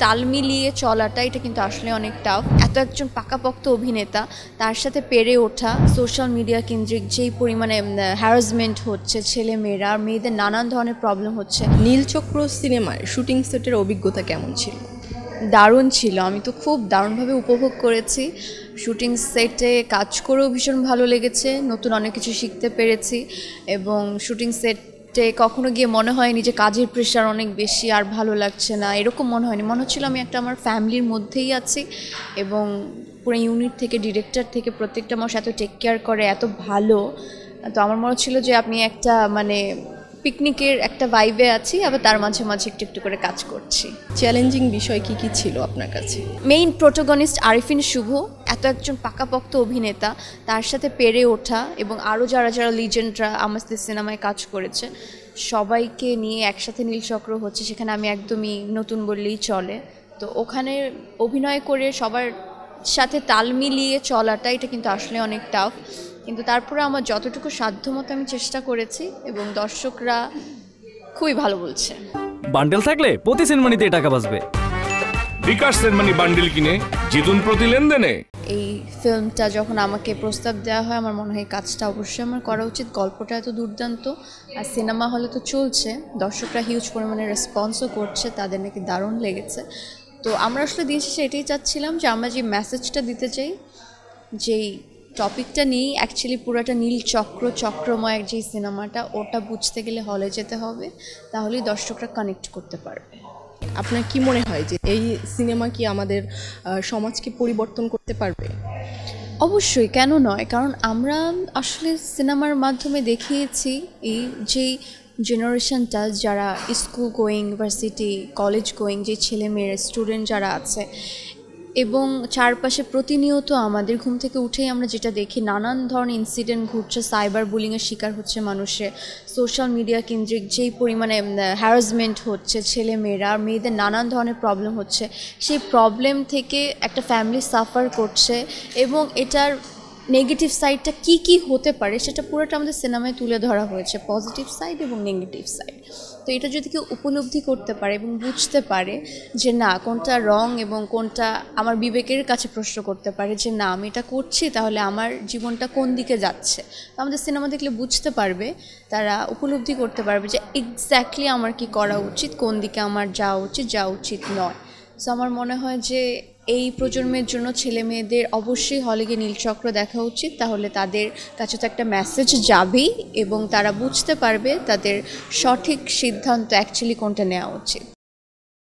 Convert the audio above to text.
তাল মিলিয়ে চলাটা এটা কিন্তু আসলে অনেক টাফ। এত একজন পাকাপোক্ত অভিনেতা, তার সাথে পেরে ওঠা, সোশ্যাল মিডিয়া কেন্দ্রিক যেই পরিমাণে হ্যারাসমেন্ট হচ্ছে, ছেলে মেয়েরা আর মেয়েদের নানান ধরনের প্রবলেম হচ্ছে। নীলচক্র সিনেমার শুটিং সেটের অভিজ্ঞতা কেমন ছিল? দারুণ ছিল, আমি তো খুব দারুণভাবে উপভোগ করেছি। শুটিং সেটে কাজ করেও ভীষণ ভালো লেগেছে, নতুন অনেক কিছু শিখতে পেরেছি এবং শুটিং সেটে কখনো গিয়ে মনে হয়নি যে কাজের প্রেশার অনেক বেশি আর ভালো লাগছে না, এরকম মনে হয়নি। মনে হচ্ছিল আমি একটা আমার ফ্যামিলির মধ্যেই আছি এবং পুরো ইউনিট থেকে ডিরেক্টর থেকে প্রত্যেকটা মানুষ এত টেক কেয়ার করে, এত ভালো। তো আমার মনে হচ্ছিল যে আমি একটা পিকনিকের একটা ভাইবে আছি, আবার তার মাঝে মাঝে একটু একটু করে কাজ করছি। চ্যালেঞ্জিং বিষয় কি কি ছিল আপনার কাছে? মেইন প্রোটোগনিস্ট আরিফিন শুভ, এত একজন পাকাপোক্ত অভিনেতা, তার সাথে পেরে ওঠা এবং আরও যারা যারা লিজেন্ডরা আমাদের সিনেমায় কাজ করেছে সবাইকে নিয়ে একসাথে নীলচক্র হচ্ছে, সেখানে আমি একদমই নতুন বললেই চলে। তো ওখানে অভিনয় করে সবার সাথে তাল মিলিয়ে চলাটা এটা কিন্তু আসলে অনেক টাফ, কিন্তু তারপরে আমার যতটুকু সাধ্যমতো আমি চেষ্টা করেছি এবং দর্শকরা খুবই ভালো বলছে। বান্ডেল থাকলে প্রতি সেনমানিতে টাকা বাঁচবে। বিকাশ সেনমানি বান্ডেল কিনে জিতুন প্রতি লেনদেনে। এই ফিল্মটা যখন আমাকে প্রস্তাব দেওয়া হয়, আমার মনে হয় কাজটা অবশ্যই আমার করা উচিত। গল্পটা এত দুর্দান্ত, আর সিনেমা হলে তো চলছে, দর্শকরা হিউজ পরিমাণে রেসপন্সও করছে, তাদের নাকি দারুণ লেগেছে। তো আমরা আসলে দিন শেষে এটাই চাচ্ছিলাম যে আমরা যে মেসেজটা দিতে চাই, যেই টপিকটা নিয়েই অ্যাকচুয়ালি পুরোটা নীলচক্র চক্রময় যে সিনেমাটা, ওটা বুঝতে গেলে হলে যেতে হবে, তাহলেই দর্শকরা কানেক্ট করতে পারবে। আপনার কি মনে হয় যে এই সিনেমা কি আমাদের সমাজকে পরিবর্তন করতে পারবে? অবশ্যই, কেন নয়, কারণ আমরা আসলে সিনেমার মাধ্যমে দেখিয়েছি এই যেই জেনারেশনটা যারা school going, university, college going যে ছেলেমেয়েরা, স্টুডেন্ট যারা আছে, এবং চারপাশে প্রতিনিয়ত আমাদের ঘুম থেকে উঠেই আমরা যেটা দেখি নানান ধরনের ইনসিডেন্ট ঘটছে, সাইবার বুলিংয়ের শিকার হচ্ছে মানুষে, সোশ্যাল মিডিয়া কেন্দ্রিক যেই পরিমাণে হ্যারাসমেন্ট হচ্ছে, ছেলে মেয়েরা আর মেয়েদের নানান ধরনের প্রবলেম হচ্ছে, সেই প্রবলেম থেকে একটা ফ্যামিলি সাফার করছে এবং এটার নেগেটিভ সাইডটা কি কি হতে পারে সেটা পুরোটা আমাদের সিনেমায় তুলে ধরা হয়েছে, পজিটিভ সাইড এবং নেগেটিভ সাইড। তো এটা যদি কেউ উপলব্ধি করতে পারে এবং বুঝতে পারে যে না কোনটা রং এবং কোনটা, আমার বিবেকের কাছে প্রশ্ন করতে পারে যে না আমি এটা করছি, তাহলে আমার জীবনটা কোন দিকে যাচ্ছে, তো আমাদের সিনেমা দেখলে বুঝতে পারবে, তারা উপলব্ধি করতে পারবে যে এক্স্যাক্টলি আমার কি করা উচিত, কোন দিকে আমার যাওয়া উচিত নয়। সো আমার মনে হয় যে এই প্রজন্মের জন্য ছেলে মেয়েদের অবশ্যই হলে গিয়ে নীলচক্র দেখা উচিত, তাহলে তাদের কাছে তো একটা মেসেজ যাবেই এবং তারা বুঝতে পারবে তাদের সঠিক সিদ্ধান্ত অ্যাকচুয়ালি কোনটা নেওয়া উচিত।